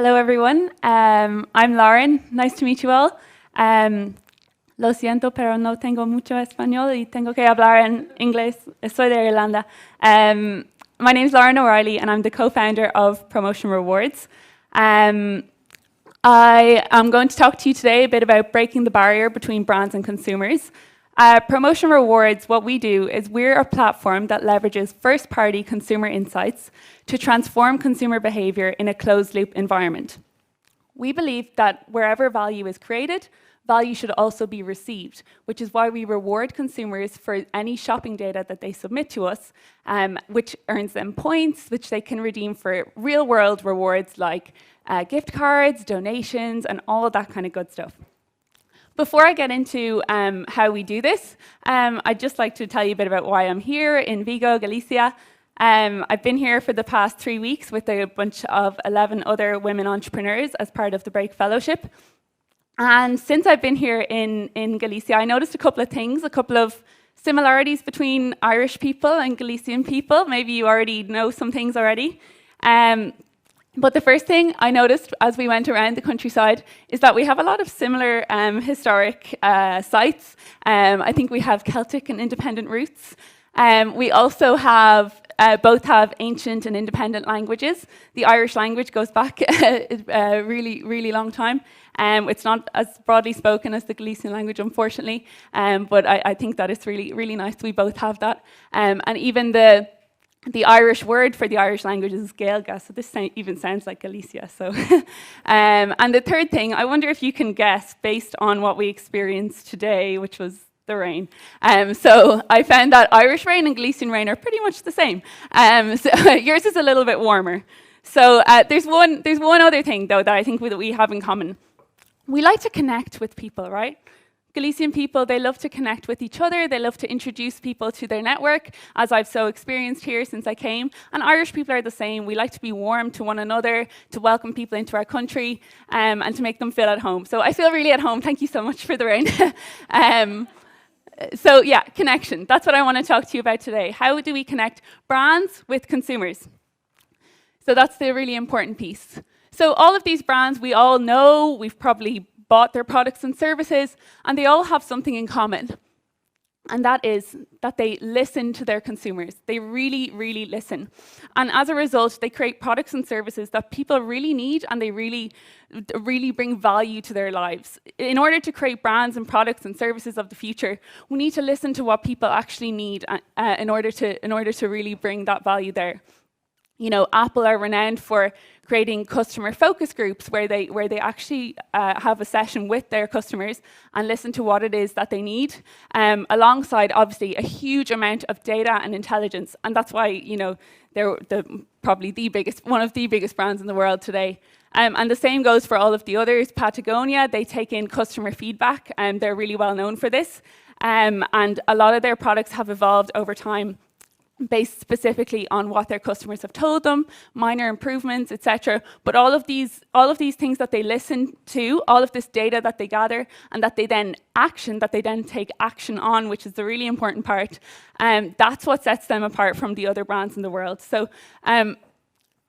Hello, everyone. I'm Lauren. Nice to meet you all. Lo siento, pero no tengo mucho español y tengo que hablar en inglés. Soy de Irlanda. My name is Lauren O'Reilly, and I'm the co-founder of ProMotion Rewards. I am going to talk to you today a bit about breaking the barrier between brands and consumers. ProMotion Rewards, what we do is we're a platform that leverages first-party consumer insights to transform consumer behavior in a closed-loop environment. We believe that wherever value is created, value should also be received, which is why we reward consumers for any shopping data that they submit to us, which earns them points, which they can redeem for real-world rewards like gift cards, donations, and all of that kind of good stuff. Before I get into how we do this, I'd just like to tell you a bit about why I'm here in Vigo, Galicia. I've been here for the past 3 weeks with a bunch of 11 other women entrepreneurs as part of the Break Fellowship. And since I've been here in Galicia, I noticed a couple of things, a couple of similarities between Irish people and Galician people. Maybe you already know some things already. But the first thing I noticed as we went around the countryside is that we have a lot of similar historic sites. I think we have Celtic and independent roots. We also have both have ancient and independent languages. The Irish language goes back a really, really long time. It's not as broadly spoken as the Galician language, unfortunately, but I think that it's really, really nice we both have that. And even the Irish word for the Irish language is Gaeilge, so this even sounds like Galicia. So, and the third thing, I wonder if you can guess based on what we experienced today, which was the rain. So I found that Irish rain and Galician rain are pretty much the same. So yours is a little bit warmer. So there's one other thing though that I think that we have in common. We like to connect with people, right? Galician people, they love to connect with each other. They love to introduce people to their network, as I've so experienced here since I came. And Irish people are the same. We like to be warm to one another, to welcome people into our country, and to make them feel at home. So I feel really at home. Thank you so much for the rain. So yeah, connection. That's what I want to talk to you about today. How do we connect brands with consumers? So that's the really important piece. So all of these brands we all know, we've probably bought their products and services, and they all have something in common. And that is that they listen to their consumers. They really, really listen. And as a result, they create products and services that people really need, and they really, really bring value to their lives. In order to create brands and products and services of the future, we need to listen to what people actually need in order to really bring that value there. You know, Apple are renowned for creating customer focus groups where they actually have a session with their customers and listen to what it is that they need, alongside obviously a huge amount of data and intelligence. And that's why, you know, they're probably one of the biggest brands in the world today. And the same goes for all of the others. Patagonia, they take in customer feedback, and they're really well known for this. And a lot of their products have evolved over time, based specifically on what their customers have told them, minor improvements, etc. But all of these things that they listen to, all of this data that they gather, and that they then take action on, which is the really important part, that's what sets them apart from the other brands in the world. So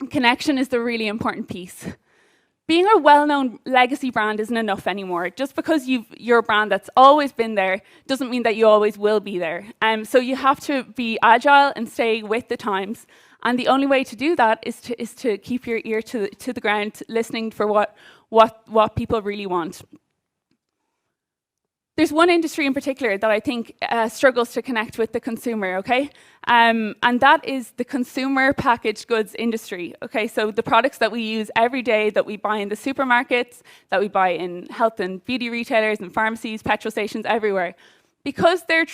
connection is the really important piece. Being a well-known legacy brand isn't enough anymore. Just because you're a brand that's always been there doesn't mean that you always will be there. So you have to be agile and stay with the times. And the only way to do that is to keep your ear to the ground, listening for what people really want. There's one industry in particular that I think struggles to connect with the consumer, okay? And that is the consumer packaged goods industry, okay? So the products that we use every day, that we buy in the supermarkets, that we buy in health and beauty retailers and pharmacies, petrol stations, everywhere. Because they're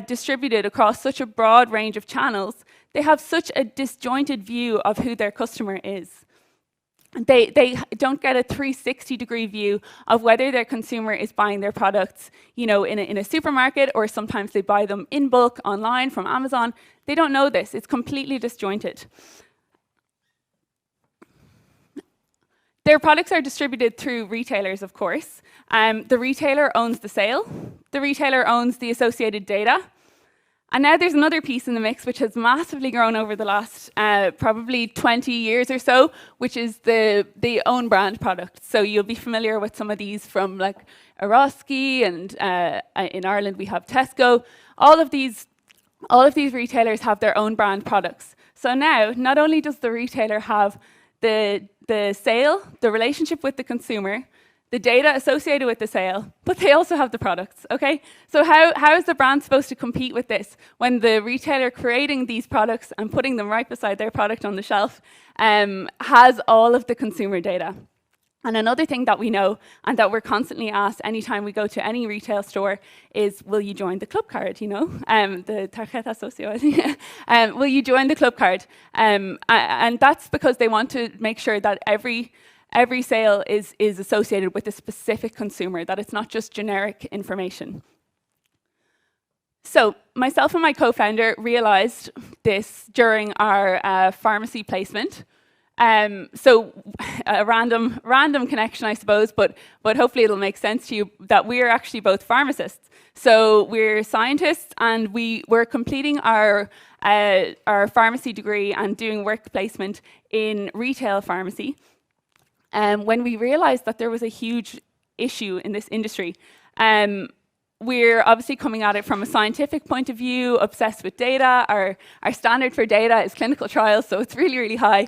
distributed across such a broad range of channels, they have such a disjointed view of who their customer is. They don't get a 360-degree view of whether their consumer is buying their products, you know, in a supermarket, or sometimes they buy them in bulk online from Amazon. They don't know this. It's completely disjointed. Their products are distributed through retailers, of course. The retailer owns the sale. The retailer owns the associated data. And now there's another piece in the mix which has massively grown over the last probably 20 years or so, which is the own brand product. So you'll be familiar with some of these from like Eroski, and in Ireland we have Tesco. All of these retailers have their own brand products. So now, not only does the retailer have the sale, the relationship with the consumer, the data associated with the sale, but they also have the products, okay? So how is the brand supposed to compete with this when the retailer creating these products and putting them right beside their product on the shelf has all of the consumer data? And another thing that we know, and that we're constantly asked anytime we go to any retail store, is, will you join the club card, you know? The tarjeta socio, I think. Will you join the club card? And that's because they want to make sure that every sale is associated with a specific consumer, that it's not just generic information. So myself and my co-founder realized this during our pharmacy placement. So a random connection, I suppose, but hopefully it'll make sense to you, that we're actually both pharmacists. So we're scientists, and we're completing our pharmacy degree and doing work placement in retail pharmacy. When we realized that there was a huge issue in this industry. We're obviously coming at it from a scientific point of view, obsessed with data. Our standard for data is clinical trials, so it's really, really high.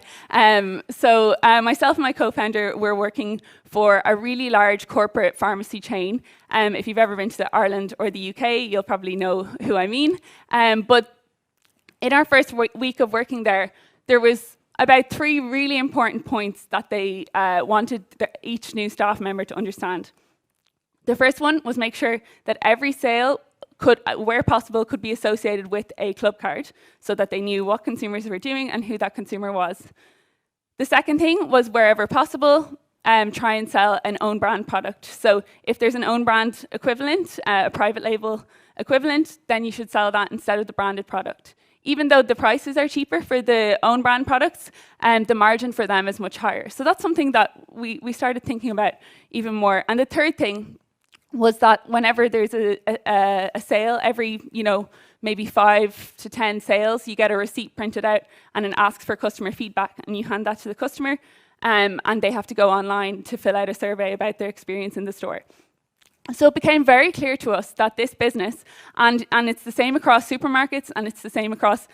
So myself and my co-founder, we're working for a really large corporate pharmacy chain. If you've ever been to Ireland or the UK, you'll probably know who I mean. But in our first week of working there was about 3 really important points that they wanted each new staff member to understand. The first one was make sure that every sale could, where possible, could be associated with a club card, so that they knew what consumers were doing and who that consumer was. The second thing was, wherever possible, try and sell an own brand product. So if there's an own brand equivalent, a private label equivalent, then you should sell that instead of the branded product. Even though the prices are cheaper for the own brand products, the margin for them is much higher. So that's something that we started thinking about even more. And the third thing was that whenever there's a sale, every maybe 5 to 10 sales, you get a receipt printed out, and it asks for customer feedback, and you hand that to the customer, and they have to go online to fill out a survey about their experience in the store. So it became very clear to us that this business, and it's the same across supermarkets, and it's the same across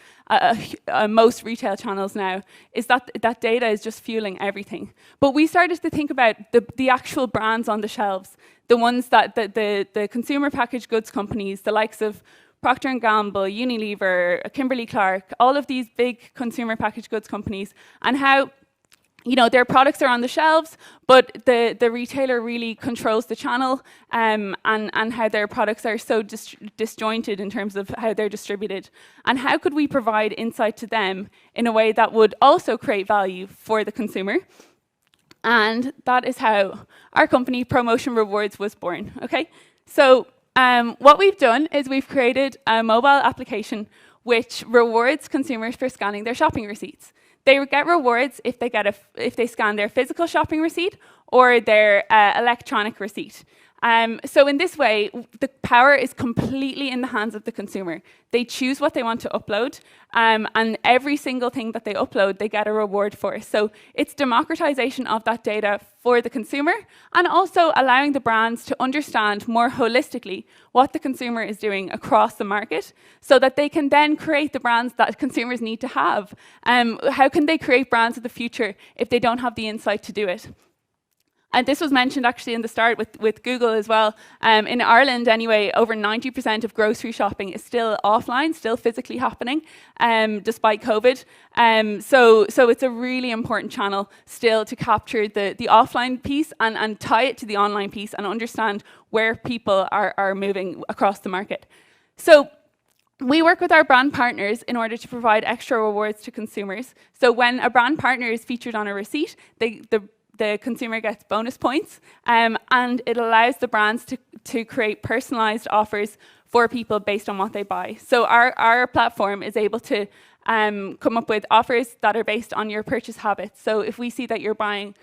most retail channels now, is that data is just fueling everything. But we started to think about the actual brands on the shelves, the ones that the consumer packaged goods companies, the likes of Procter & Gamble, Unilever, Kimberly-Clark, all of these big consumer packaged goods companies, and how their products are on the shelves, but the retailer really controls the channel, and how their products are so disjointed in terms of how they're distributed. And how could we provide insight to them in a way that would also create value for the consumer? And that is how our company, ProMotion Rewards, was born. Okay, so what we've done is we've created a mobile application which rewards consumers for scanning their shopping receipts. They get rewards if they scan their physical shopping receipt or their electronic receipt. So in this way, the power is completely in the hands of the consumer. They choose what they want to upload, and every single thing that they upload, they get a reward for. So it's democratization of that data for the consumer, and also allowing the brands to understand more holistically what the consumer is doing across the market, so that they can then create the brands that consumers need to have. How can they create brands of the future if they don't have the insight to do it? And this was mentioned actually in the start with Google as well. In Ireland anyway, over 90% of grocery shopping is still offline, still physically happening, despite COVID. So it's a really important channel still to capture the offline piece and tie it to the online piece and understand where people are moving across the market. So we work with our brand partners in order to provide extra rewards to consumers. So when a brand partner is featured on a receipt, the consumer gets bonus points, and it allows the brands to create personalized offers for people based on what they buy. So our platform is able to come up with offers that are based on your purchase habits. So if we see that you're buying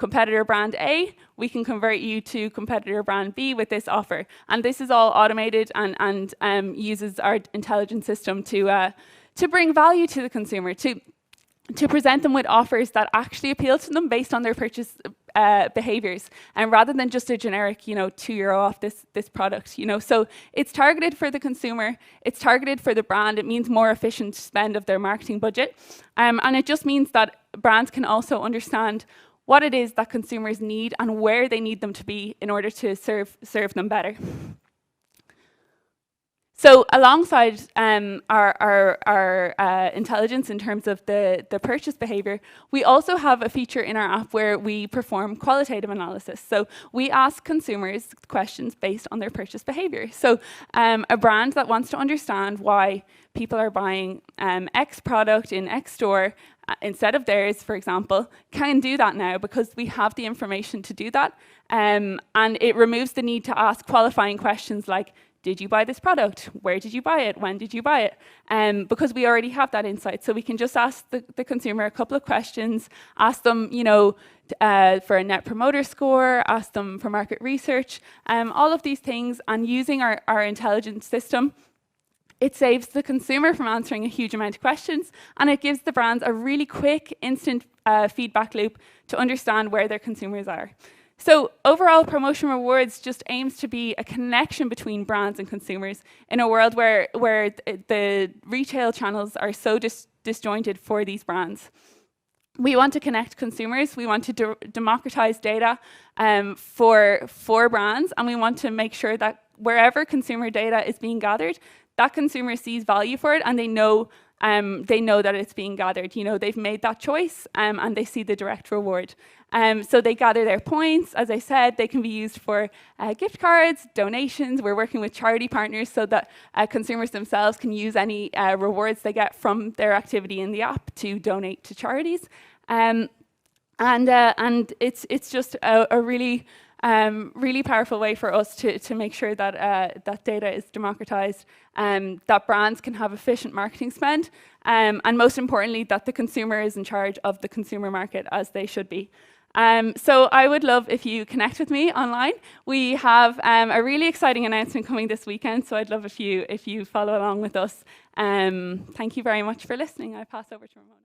competitor brand A, we can convert you to competitor brand B with this offer. And this is all automated and uses our intelligence system to bring value to the consumer, to present them with offers that actually appeal to them based on their purchase behaviors, and rather than just a generic, €2 off this product, So it's targeted for the consumer, it's targeted for the brand. It means more efficient spend of their marketing budget, and it just means that brands can also understand what it is that consumers need and where they need them to be in order to serve them better. So alongside our intelligence in terms of the purchase behavior, we also have a feature in our app where we perform qualitative analysis. So we ask consumers questions based on their purchase behavior. So a brand that wants to understand why people are buying X product in X store instead of theirs, for example, can do that now because we have the information to do that. And it removes the need to ask qualifying questions like, did you buy this product? Where did you buy it? When did you buy it? Because we already have that insight. So we can just ask the consumer a couple of questions, ask them, for a net promoter score, ask them for market research, all of these things. And using our intelligence system, it saves the consumer from answering a huge amount of questions, and it gives the brands a really quick, instant feedback loop to understand where their consumers are. So overall, ProMotion Rewards just aims to be a connection between brands and consumers in a world where the retail channels are so disjointed for these brands. We want to connect consumers, we want to democratize data for brands, and we want to make sure that wherever consumer data is being gathered, that consumer sees value for it and they know that it's being gathered. They've made that choice and they see the direct reward. So they gather their points. As I said, they can be used for gift cards, donations. We're working with charity partners so that consumers themselves can use any rewards they get from their activity in the app to donate to charities. And it's just a really really powerful way for us to make sure that that data is democratized, that brands can have efficient marketing spend, and most importantly, that the consumer is in charge of the consumer market as they should be. So I would love if you connect with me online. We have a really exciting announcement coming this weekend, so I'd love if you follow along with us. Thank you very much for listening. I pass over to Ramona.